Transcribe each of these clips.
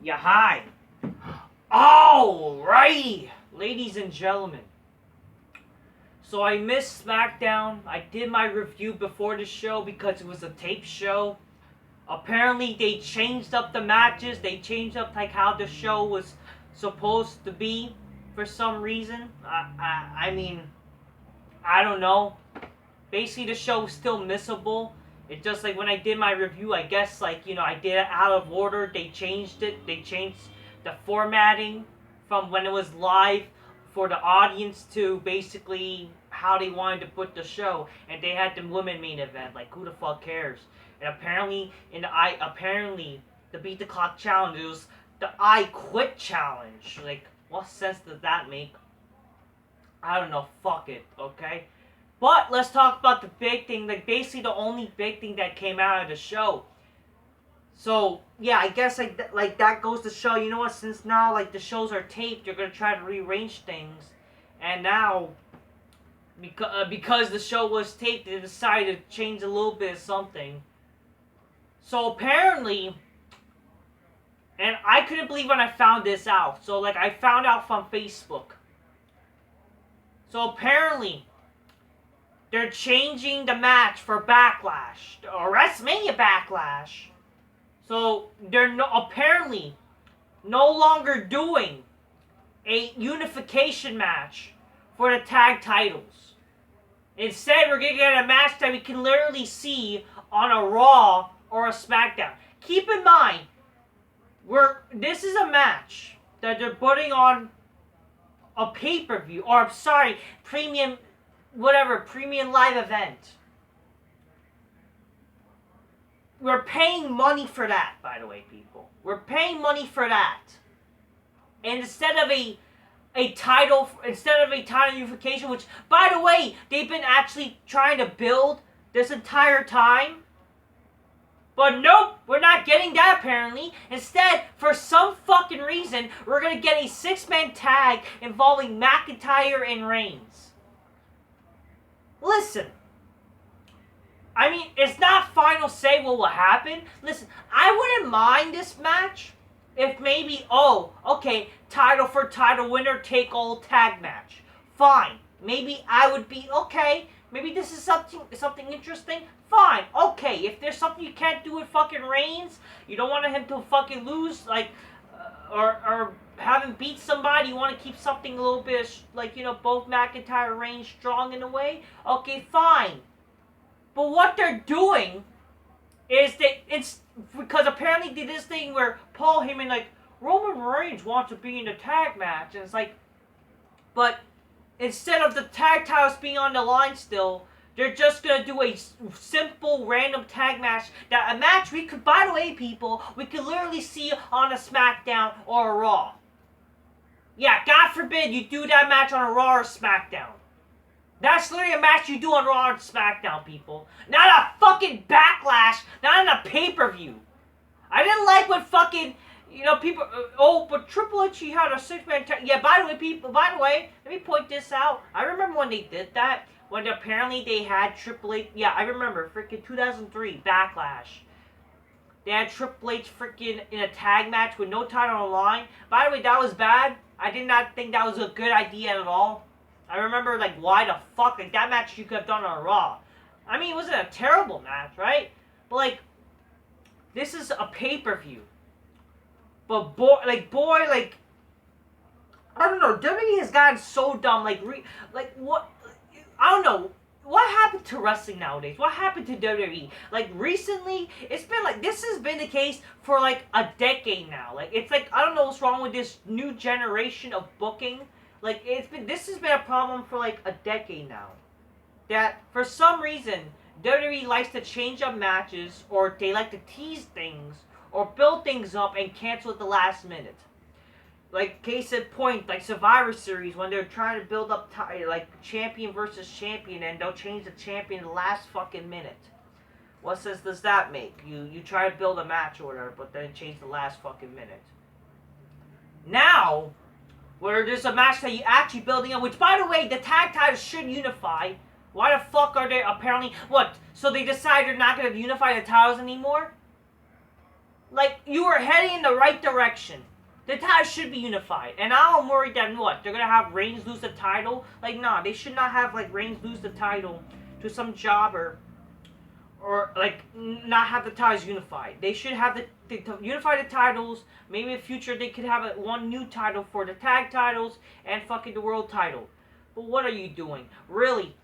Yeah, hi. Alrighty, ladies and gentlemen. So I missed SmackDown. I did my review before the show because it was a tape show. Apparently they changed up the matches. They changed up like how the show was supposed to be for some reason. I mean, I don't know. Basically the show was still missable. It's just like when I did my review, I guess I did it out of order. They changed it. They changed the formatting from when it was live for the audience to basically how they wanted to put the show. And they had the women main event. Like, who the fuck cares? And apparently the Beat the Clock challenge, it was the I Quit challenge. Like, what sense does that make? I don't know. Fuck it. Okay. But let's talk about the big thing, like basically the only big thing that came out of the show. So yeah, I guess like that goes to show, you know what? Since now like the shows are taped, you're gonna try to rearrange things, and now because the show was taped, they decided to change a little bit of something. So apparently, and I couldn't believe when I found this out. So like I found out from Facebook. So apparently, they're changing the match for Backlash, or WrestleMania Backlash. So they're apparently no longer doing a unification match for the tag titles. Instead, we're going to get a match that we can literally see on a Raw or a SmackDown. Keep in mind, this is a match that they're putting on a pay-per-view, or premium live event. We're paying money for that, by the way, people. We're paying money for that. And instead of a title unification, which, by the way, they've been actually trying to build this entire time. But nope, we're not getting that apparently. Instead, for some fucking reason, we're gonna get a 6-man tag involving McIntyre and Reigns. Listen, I mean, it's not final say what will happen. Listen, I wouldn't mind this match if maybe, title for title, winner take all tag match. Fine. Maybe I would be, okay, maybe this is something interesting. Fine. Okay, if there's something you can't do with fucking Reigns, you don't want him to fucking lose, or have him beat somebody, you want to keep something a little bit, both McIntyre and Reigns strong in a way, okay, fine. But what they're doing is it's because apparently they did this thing where Paul Heyman, Roman Reigns wants to be in a tag match, and it's but instead of the tag titles being on the line still, they're just gonna do a simple random tag match. A match we could, by the way, people, we could literally see on a SmackDown or a Raw. Yeah, God forbid you do that match on a Raw or SmackDown. That's literally a match you do on Raw or SmackDown, people. Not a fucking Backlash, not on a pay-per-view. I didn't like when fucking, people, but Triple H, he had a 6-man tag. Yeah, by the way, let me point this out. I remember when they did that, when apparently they had Triple H, yeah, I remember, freaking 2003, Backlash. They had Triple H freaking in a tag match with no title on the line. By the way, that was bad. I did not think that was a good idea at all. I remember, why the fuck, that match you could have done on Raw. I mean, it wasn't a terrible match, right? But, this is a pay-per-view. But, I don't know, WWE has gotten so dumb, what, I don't know, what happened to wrestling nowadays? What happened to WWE? Recently, it's been, this has been the case for, a decade now. It's I don't know what's wrong with this new generation of booking. This has been a problem for, a decade now. That, for some reason, WWE likes to change up matches, or they like to tease things, or build things up and cancel at the last minute. Case in point, Survivor Series, when they're trying to build up, champion versus champion, and they'll change the champion the last fucking minute. What sense does that make? You try to build a match or whatever, but then change the last fucking minute. Now, where there's a match that you're actually building up, which, by the way, the tag titles should unify. Why the fuck are they apparently... What? So they decide they're not going to unify the titles anymore? Like, you are heading in the right direction. The titles should be unified. And I'm worried that, what, they're going to have Reigns lose the title? Like, nah, they should not have, like, Reigns lose the title to some jobber. Or, like, not have the titles unified. They should have the unify the titles. Maybe in the future they could have one new title for the tag titles and fucking the world title. But what are you doing? Really?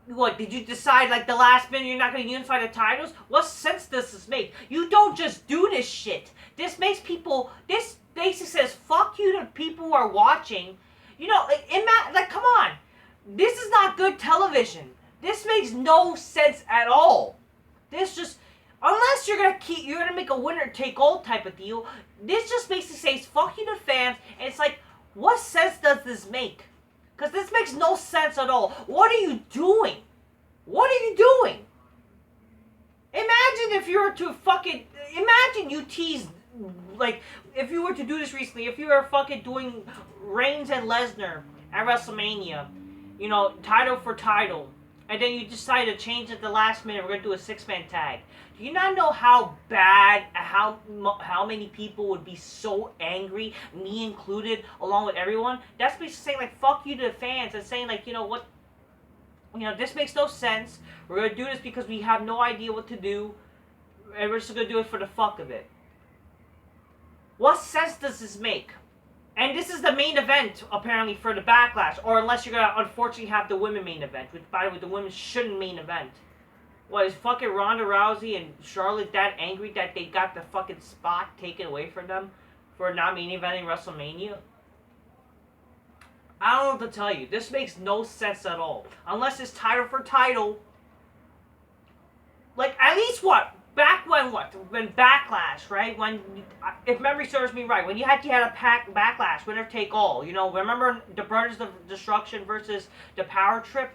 What, did you decide, like, the last minute you're not going to unify the titles? What sense does this make? You don't just do this shit. This makes people, this basically says, fuck you to people who are watching. You know, like, come on. This is not good television. This makes no sense at all. This just, unless you're gonna make a winner take all type of deal, this just basically says, fuck you to fans, and it's like, what sense does this make? Because this makes no sense at all. What are you doing? What are you doing? Imagine if you were to fucking... Imagine you teased... Like, if you were to do this recently, if you were fucking doing Reigns and Lesnar at WrestleMania, you know, title for title, and then you decide to change at the last minute, we're going to do a 6-man tag. Do you not know how bad, how many people would be so angry, me included, along with everyone? That's basically saying, like, fuck you to the fans, and saying, like, you know what, you know, this makes no sense. We're going to do this because we have no idea what to do, and we're just going to do it for the fuck of it. What sense does this make? And this is the main event, apparently, for the Backlash. Or unless you're going to, unfortunately, have the women main event. Which, by the way, the women shouldn't main event. What, is fucking Ronda Rousey and Charlotte that angry that they got the fucking spot taken away from them for not main eventing WrestleMania? I don't know what to tell you. This makes no sense at all. Unless it's title for title. Like, at least what? Back when what? When Backlash, right? When, if memory serves me right, when you had a Backlash, winner take all. You know, remember the Brothers of Destruction versus the Power Trip?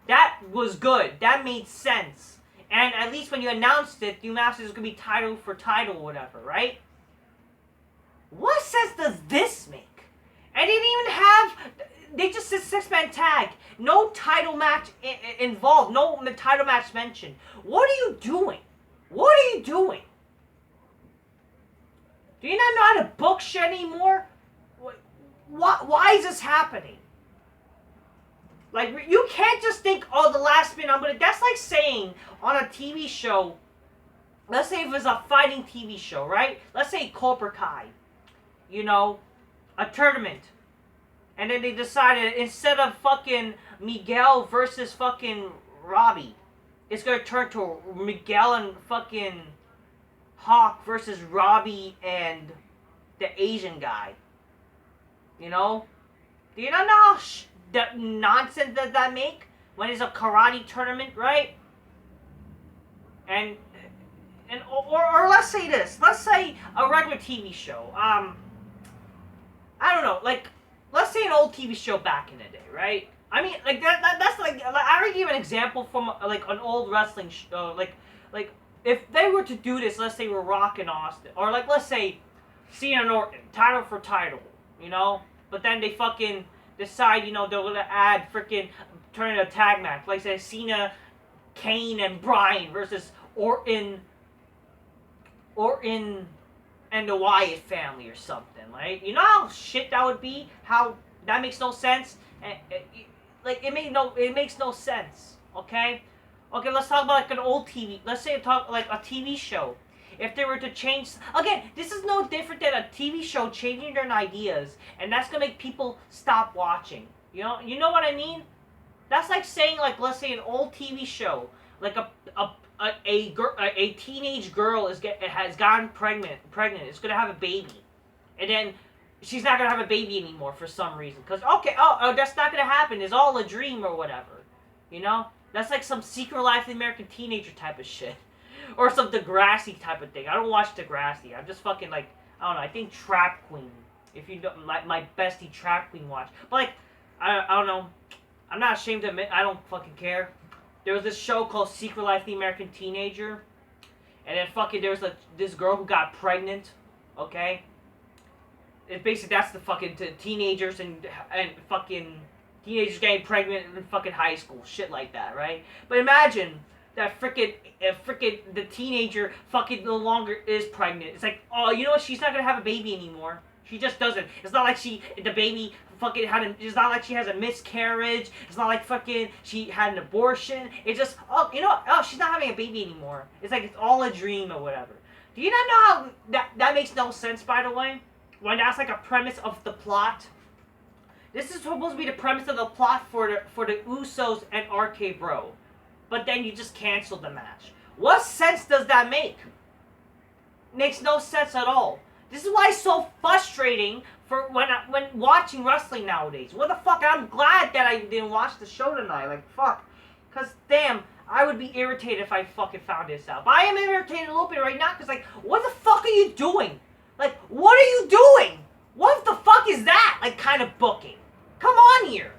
That was good. That made sense. And at least when you announced it, you announced it was going to be title for title or whatever, right? What sense does this make? And they didn't even have... They just said 6-man tag. No title match involved. No title match mentioned. What are you doing? What are you doing? Do you not know how to book shit anymore? Why is this happening? Like, you can't just think, oh, the last minute I'm gonna... That's like saying on a TV show, let's say if it's a fighting TV show, right? Let's say Cobra Kai. You know, a tournament. And then they decided, instead of fucking Miguel versus fucking Robbie, it's gonna turn to Miguel and fucking Hawk versus Robbie and the Asian guy. You know? Do you not know how the nonsense does that make? When it's a karate tournament, right? Or let's say this. Let's say a regular TV show. I don't know, like, let's say an old TV show back in the day, right? I mean, like, that's like, I already gave an example from, like, an old wrestling show, like, if they were to do this, let's say we're Rock and Austin, or, like, let's say Cena and Orton, title for title, you know? But then they fucking decide, you know, they're gonna add freaking, turn it a tag match, like, say, Cena, Kane, and Bryan versus Orton, and the Wyatt family or something, right? You know how shit that would be? How that makes no sense? Like, it makes no sense, okay? Okay, let's talk about, like, an old TV, let's say like a TV show. If they were to change, again, this is no different than a TV show changing their ideas, and that's gonna make people stop watching. You know what I mean? That's like saying, like, let's say an old TV show, like a teenage girl has gotten pregnant, it's gonna have a baby, and then she's not gonna have a baby anymore for some reason, because that's not gonna happen, it's all a dream or whatever, you know? That's like some Secret Life of the American Teenager type of shit, or some Degrassi type of thing. I don't watch Degrassi, I'm just fucking, like, I don't know, I think Trap Queen, if you know, my bestie Trap Queen watch, but, like, I don't know, I'm not ashamed to admit, I don't fucking care. There was this show called Secret Life of the American Teenager. And then fucking there was this girl who got pregnant. Okay? It's basically, that's the fucking teenagers and fucking teenagers getting pregnant in fucking high school. Shit like that, right? But imagine the teenager fucking no longer is pregnant. It's like, oh, you know what? She's not gonna have a baby anymore. She just doesn't. It's not like the baby fucking it's not like she has a miscarriage. It's not like fucking she had an abortion. It's just, oh, you know what? Oh, she's not having a baby anymore. It's like it's all a dream or whatever. Do you not know how that makes no sense, by the way? When that's like a premise of the plot. This is supposed to be the premise of the plot for the Usos and RKBRO. But then you just cancel the match. What sense does that make? Makes no sense at all. This is why it's so frustrating for when watching wrestling nowadays. What the fuck? I'm glad that I didn't watch the show tonight. Like, fuck. Because, damn, I would be irritated if I fucking found this out. But I am irritated a little bit right now because, like, what the fuck are you doing? Like, what are you doing? What the fuck is that? Like, kind of booking. Come on here.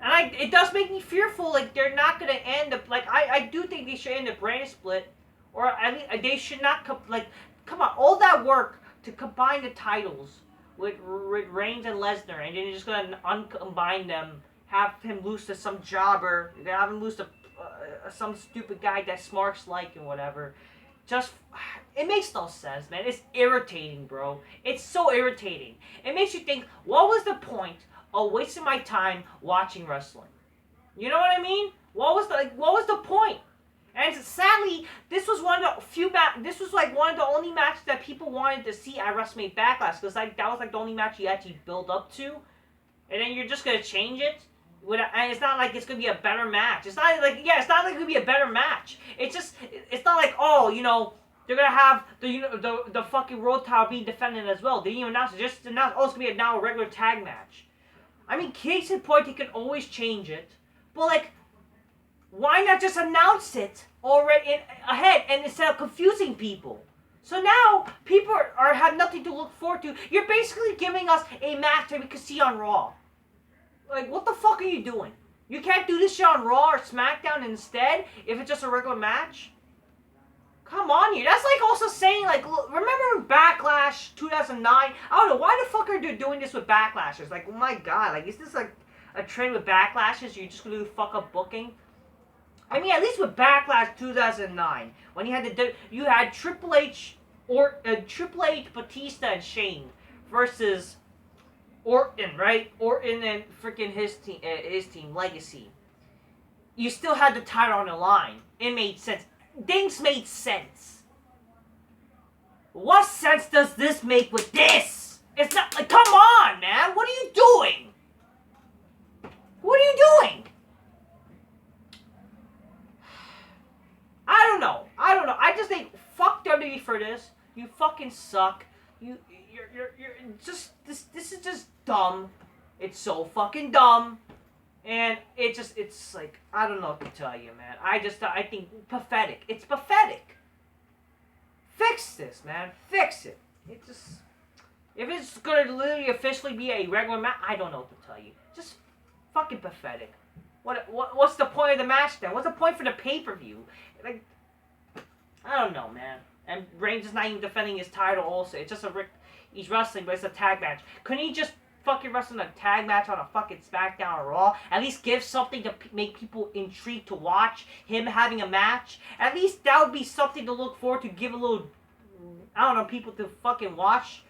And it does make me fearful, like, they're not going to end up, like, I do think they should end a brand split. Or, I mean, they should not, come on, all that work to combine the titles with Reigns and Lesnar, and then you're just going to uncombine them, have him lose to some jobber, have him lose to some stupid guy that Smarks like and whatever. Just, it makes no sense, man. It's irritating, bro. It's so irritating. It makes you think, what was the point of wasting my time watching wrestling? You know what I mean? What was the point? And sadly, this was one of the this was like one of the only matches that people wanted to see at WrestleMania Backlash, because like that was like the only match you actually build up to, and then you're just gonna change it. And it's not like it's gonna be a better match. It's not like it's not like it's gonna be a better match. It's just it's not like, oh, you know, they're gonna have the fucking World title being defended as well. They didn't even announce it. Just announced, oh, it's gonna be now a regular tag match. I mean, case in point, they can always change it, but like, why not just announce it already ahead and instead of confusing people? So now people have nothing to look forward to. You're basically giving us a match that we could see on Raw. Like, what the fuck are you doing? You can't do this shit on Raw or SmackDown instead if it's just a regular match? Come on here. That's like also saying, like, remember Backlash 2009? I don't know. Why the fuck are they doing this with Backlashes? Like, oh my god. Like, is this like a trend with Backlashes? You're just going to fuck up booking? I mean, at least with Backlash 2009, when you had Triple H, Batista, and Shane versus Orton, right? Orton and freaking his team, Legacy. You still had the title on the line. It made sense. Things made sense. What sense does this make with this? It's not like, come on, man. What are you doing? What are you doing? I don't know. I just think, fuck WWE for this. You fucking suck. You're just, this is just dumb. It's so fucking dumb. And it's like, I don't know what to tell you, man. I think pathetic. It's pathetic. Fix this, man. Fix it. It just, if it's gonna literally officially be a regular match, I don't know what to tell you. Just fucking pathetic. What's the point of the match then? What's the point for the pay-per-view? Like, I don't know, man. And Reigns is not even defending his title also. It's just he's wrestling, but it's a tag match. Couldn't he just fucking wrestle in a tag match on a fucking SmackDown or Raw? At least give something to make people intrigued to watch him having a match. At least that would be something to look forward to, give a little, I don't know, people to fucking watch.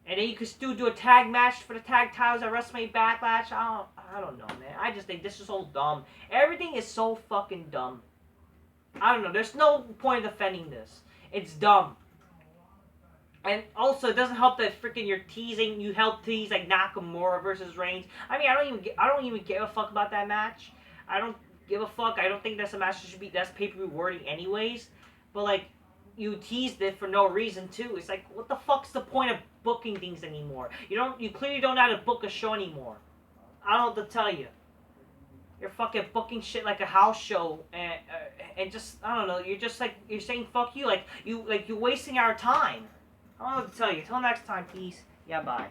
And then you could still do a tag match for the tag titles at WrestleMania Backlash. I don't know, man. I just think this is so dumb. Everything is so fucking dumb. I don't know. There's no point in defending this. It's dumb. And also, it doesn't help that freaking you're teasing. You help tease like Nakamura versus Reigns. I mean, I don't even give a fuck about that match. I don't give a fuck. I don't think that's a match that should be. That's pay-per-view wording, anyways. But like, you teased it for no reason too. It's like, what the fuck's the point of booking things anymore? You clearly don't know how to book a show anymore. I don't know what to tell you. You're fucking booking shit like a house show, and just, I don't know. You're just like, you're saying fuck you, you're wasting our time. I don't know what to tell you. Till next time, peace. Yeah, bye.